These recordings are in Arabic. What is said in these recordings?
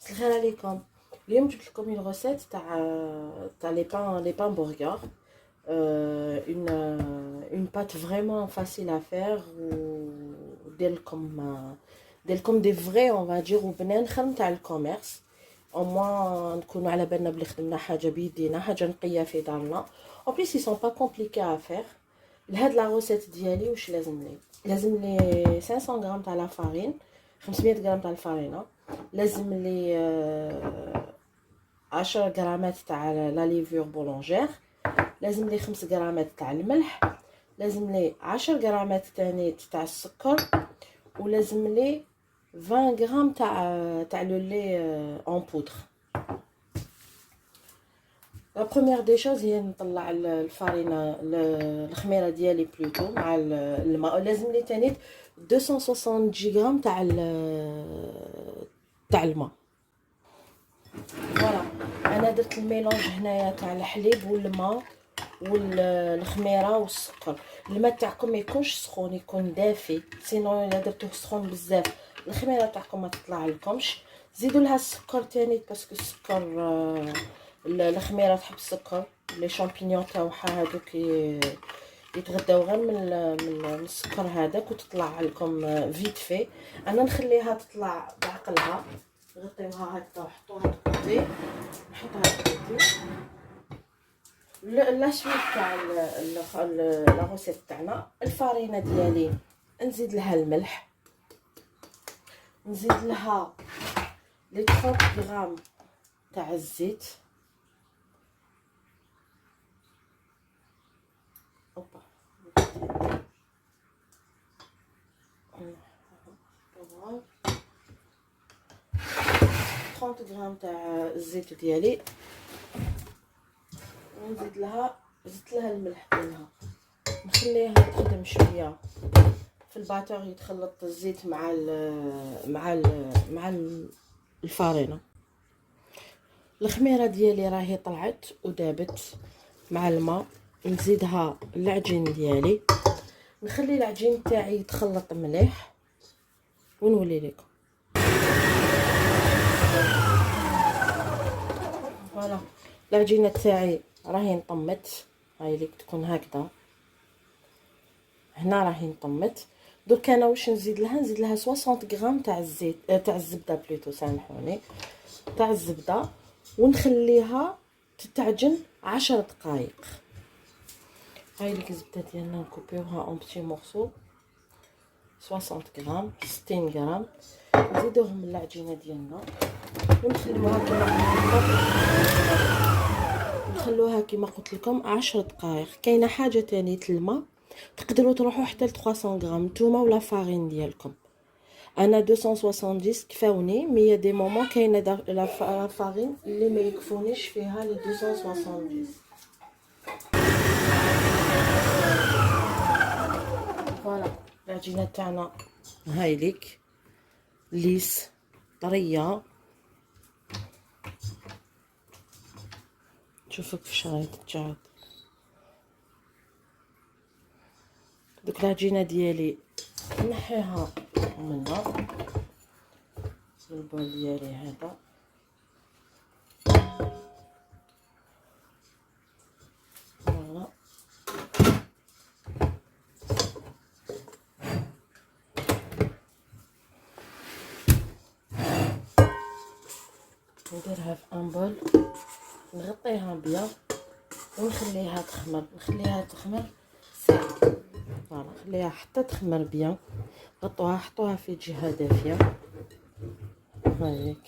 الخير عليكم. اليوم جبت لكم une recette تاع les pains burgers. Une pâte vraiment facile à faire ودير لكم des vrais on va dire وبنان خير نتاع الكوميرس. au moins نكونوا على بالنا بلي خدمنا حاجه بيدينا، حاجه نقيه في دارنا. en plus ils sont pas compliqués à faire. لهاد لا روسيت ديالي واش لازم لي 500 غرام تاع لا فارين، 500 غرام تاع الفارينه، لازم لي 10 غرامات تاع لا ليفور بولونجير، لازم لي 5 غرامات تاع الملح، لازم لي 10 غرامات تاني تاع السكر، ولازم لي 20 غرام تاع لو لي اون بودر. لا بروميير دي شوز هي نطلع الفارينه الخميره ديالي بلوتو مع الماء. لازم لي تاني 270 غرام تاع الماء. فوالا انا درت الميلونج هنايا تاع الحليب والماء والخميره والسكر. الماء تاعكم ما يكونش سخون، يكون دافي، سينو الا درتوه سخون بزاف الخميره تاعكم ما تطلع لكمش. زيدوا لها السكر تاني باسكو السكر الخميره تحب السكر. لي شامبينيون تاعها هذوك يتغداو غير من السكر هذاك وتطلع لكم فيت في. انا نخليها تطلع بعقلها، نغطيوها هكا ونحطوها تقدي، نحطها تقدي. لا سويت تاع لا روسيت تاعنا. الفارينه ديالي نزيد لها الملح، نزيد لها لي 30 غرام تاع الزيت. اوبا 30 غرام تاع الزيت ديالي، ونزيد لها زدت لها الملح ديالها، نخليها تخدم شويه في الباتور، يتخلط الزيت مع الفارينه. الخميره ديالي راهي طلعت ودابت مع الماء. نزيدها العجين ديالي، نخلي العجين تاعي يتخلط مليح ونولي لكم. فوالا العجينه تاعي راهي نطمت، هاي ليك تكون هكذا، هنا راهي نطمت. درك انا واش نزيد لها 60 غرام تاع الزيت تاع الزبده بلوتو، سامحوني، تاع الزبده، ونخليها تتعجن 10 دقائق. هاي ليك الزبده ديالنا نكوبيوها اون بتي مورسو 60 غرام 60 غرام، نزيدوهم العجينه ديالنا ونخلوها كما قلت لكم 10 دقائق. كاينه حاجه تانية الماء، تقدروا تروحوا حتى ل 300 غرام نتوما ولا فارين ديالكم. انا 270 كفاوني، مي دي مومون كاينه لا فارين اللي ما يكفونيش فيها لي 270. فوالا العجينه تاعنا هاي ليك ليس طريه، شوفوا كيفاش راهي تتجعد. دوك العجينه ديالي نحيها منها البول ديالي هذا، فوالا نديرها في ان بول، نغطيها بيان ونخليها تخمر ساعه. فوالا خليها حتى تخمر بيان، غطوها حطوها في جهه دافيه. هايك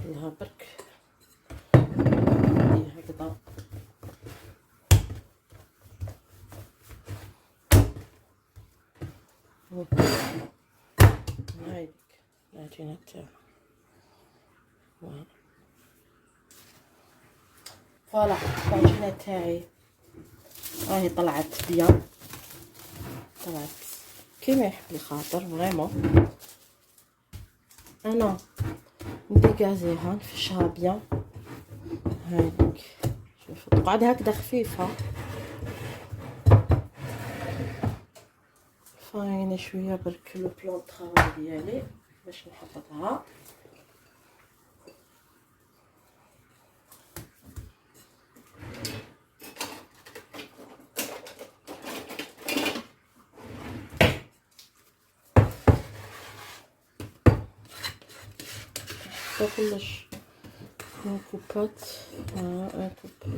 خليها برك هكذا. هايك العجينه تاعها. فوالا العجينه تاعي راهي طلعت بيان، طلعت كيما يحب الخاطر فريمون. انا نديكازيها نفشها بيان، هايك شوفوا تقعد هكذا خفيفه فاينه شويه برك لو بلون طرافاي ديالي باش نحطها. نحطو كلش اون كوبات، ان كوب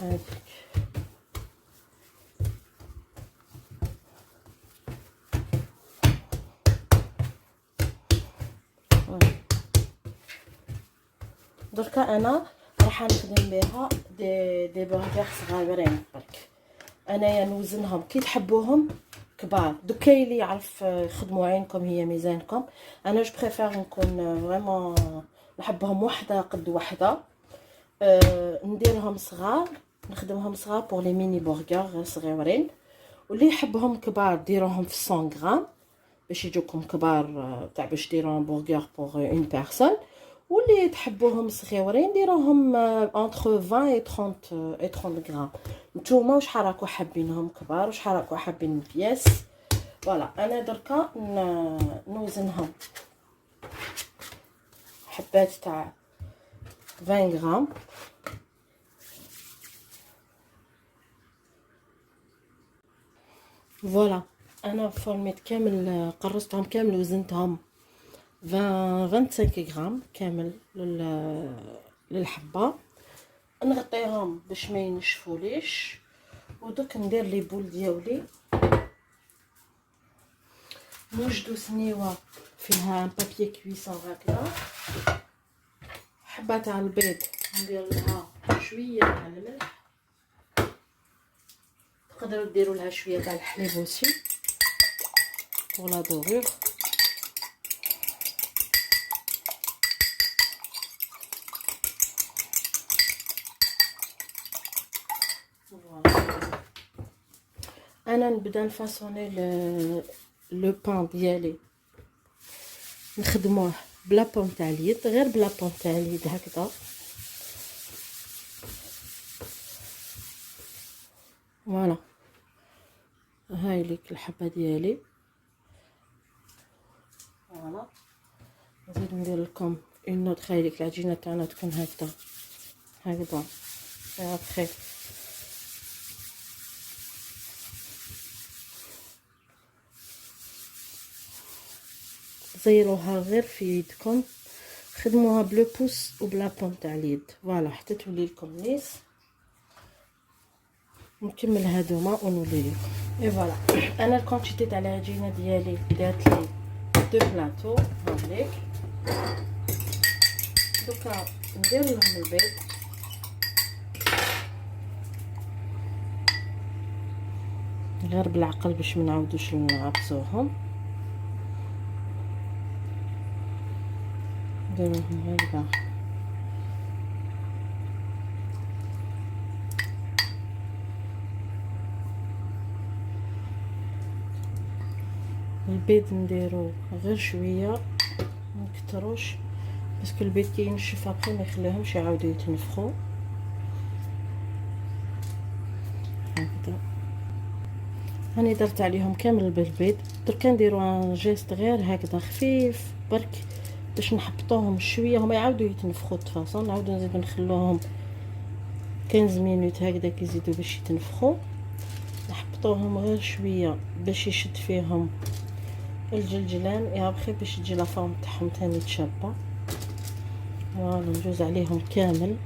هاديك. دركا انا راح نخدم بها دي برغر صغيرين برك. انايا نوزنهم كي تحبوهم كبار. دوك كاين اللي يعرف يخدموا عينكم هي ميزانكم. انا جو بريفير نكون فريمون نحبهم وحده قد وحده. نديرهم صغار، نخدمهم صغار بور لي ميني برغر صغيورين، واللي يحبهم كبار ديروهم في 100 غرام باش يجوكم كبار تاع باش ديرون برغر بور اون بيرسون. واللي تحبوهم صغيورين ديروهم انتر 20 و 30 غرام. نتوما وشحال راكو حابينهم كبار وشحال راكو حابين بياس. فوالا انا دركا نوزنهم حبات تاع 20 غرام. فوالا انا فورميت كامل، قرصتهم كامل وزنتهم 25 غرام كامل للحبه. نغطيهم باش ما ينشفوليش. ودوك ندير لي بول ديالي، نوجدو سنيوه فيها بابي كويسون هكذا. حبه تاع البيض ندير لها شويه تاع الملح، تقدروا ديروا لها شويه تاع الحليب اوسي pour la dorure. انا نبدا نفاصوني لو بان ديالي، نخدموه بلا بون تاع اليد، غير بلا بون تاع اليد هكذا. فوالا هاي ليك الحبه ديالي. فوالا نزيد ندير لكم اون نوت. هاي ليك العجينه تاعنا تكون هكذا هكذا. ابخي زيروها غير في يدكم، خدموها بلو بوس وبلا بون تاع اليد. فوالا حتى تولي لكم نيس. نكمل هادوما ونولي لكم. اي فوالا انا الكونتيتي تاع العجينه ديالي دات لي 2 بلاطو هاوليك. دوكا ندير لهم البيض، غير بالعقل باش ما نعاودوش نعبسوهم. نديروهم هكذا. البيض نديرو غير شويه ما نكتروش باسكو البيض كي ينشف ابخي ما يخليهمش يعاودوا يتنفخوا. هكذا هاني درت عليهم كامل بالبيض. درك نديرو ان جيست غير هكذا خفيف برك باش نحبطوهم شويه، هما يعاودوا يتنفخوا. تفاصيل نعاودو نزيدو نخلوهم 15 مينوت هكذا كيزيدوا باش يتنفخوا. نحبطوهم غير شويه باش يشد فيهم الجلجلان يا بخي باش تجي لا فورم تاعهم ثاني تشابه. فوالا ندوز عليهم كامل.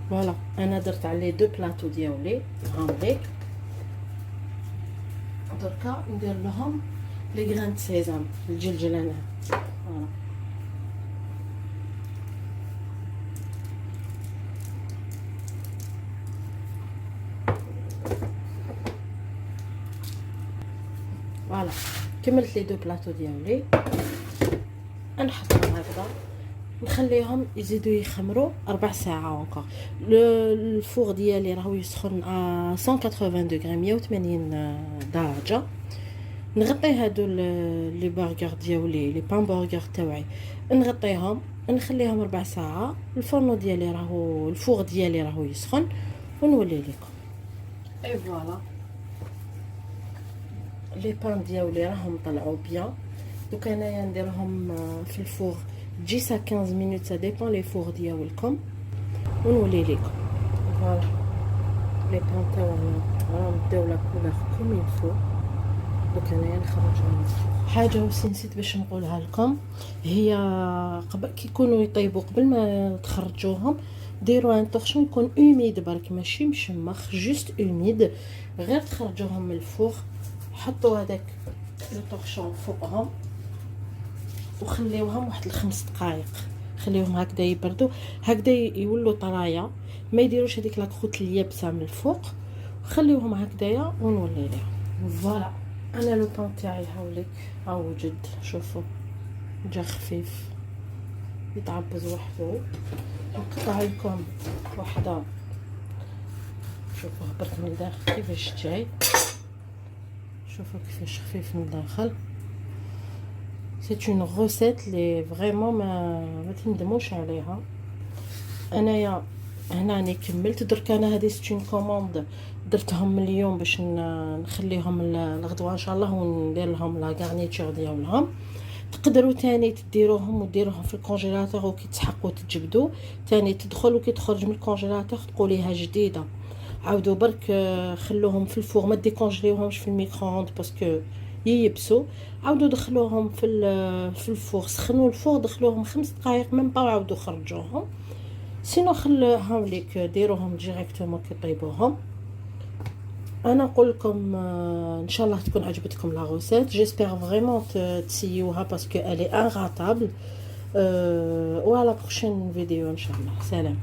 فوالا انا درت عليه 2 بلاطو ديالي هاوليك. دركا ندير لهم لي غران سيزام الجلجلانات. فوالا فوالا كملت لي 2 بلاطو ديالي. نحطهم هكذا نخليهم يزيدوا يخمروا 4 ساعات اونكور. الفور ديالي راهو يسخن 180 دوغري 180 درجه. نغطي هادو لي برغر ديالي لي بان برغر تاوعي، نغطيهم نخليهم 4 ساعات. الفرن ديالي راهو الفور ديالي راهو يسخن ونولي لكم. اي فوالا لي بان ديالي راهم طلعوا بيان. دوك انايا نديرهم في الفوغ 10 à 15 مينوت، سا ديبون لي فوغ ديالكم ونولي لكم. فوالا لي بان تاعنا راهم داو لا كولور كوم يلفو. دوك انايا نخرجهم. حاجه وسي نسيت باش نقولها لكم، هي قبل كي يكونوا يطيبوا قبل ما تخرجوهم ديروا ان طورشون يكون اوميد برك، ماشي مشمخ، جوست اوميد. غير تخرجوهم من الفوغ حطوا هذاك لو طورشون فوقهم وخليوهم واحد الخمس دقائق، خليوهم هكذا يبردوا، هكذا يولوا طرايا، ما يديروش هذيك لاكروت اليابسه من الفوق، وخليوهم هكذايا ونولي ليهم. فوالا انا لو بان تاعي هاوليك ها وجد، شوفوا جا خفيف يتعبز وحده. نقطع لكم وحده، شوفوا هبط من الداخل كيفاش جاي، شوفوا كيفاش خفيف من الداخل. سي اون غوسيت لي فريمون ما تندموش عليها. انايا هنا راني كملت درك. انا هذه سي اون كوموند درتهم اليوم باش نخليهم الغدوه ان شاء الله، وندير لهم لا غارنيتور ديالهم. تقدروا تاني تديروهم وديروهم في الكونجيلاتور، وكي تحقوا تجبدوا تاني تدخل وكي تخرج من الكونجيلاتور تقوليها جديده. عاودوا برك خلوهم في الفور، ما ديكونجليوهمش في الميكرووند باسكو ييبسوا. عاودوا دخلوهم في الفور، سخنوا الفور، دخلوهم 5 دقائق من بعد عاودوا خرجوهم. سينو خليهم ليك ديروهم ديريكتومون كي طيبوهم. انا نقول لكم ان شاء الله تكون عجبتكم لا غوسيت. جيسبر فريمون تسيوها باسكو الي انغاتابل. و على بروشين فيديو ان شاء الله. سلام.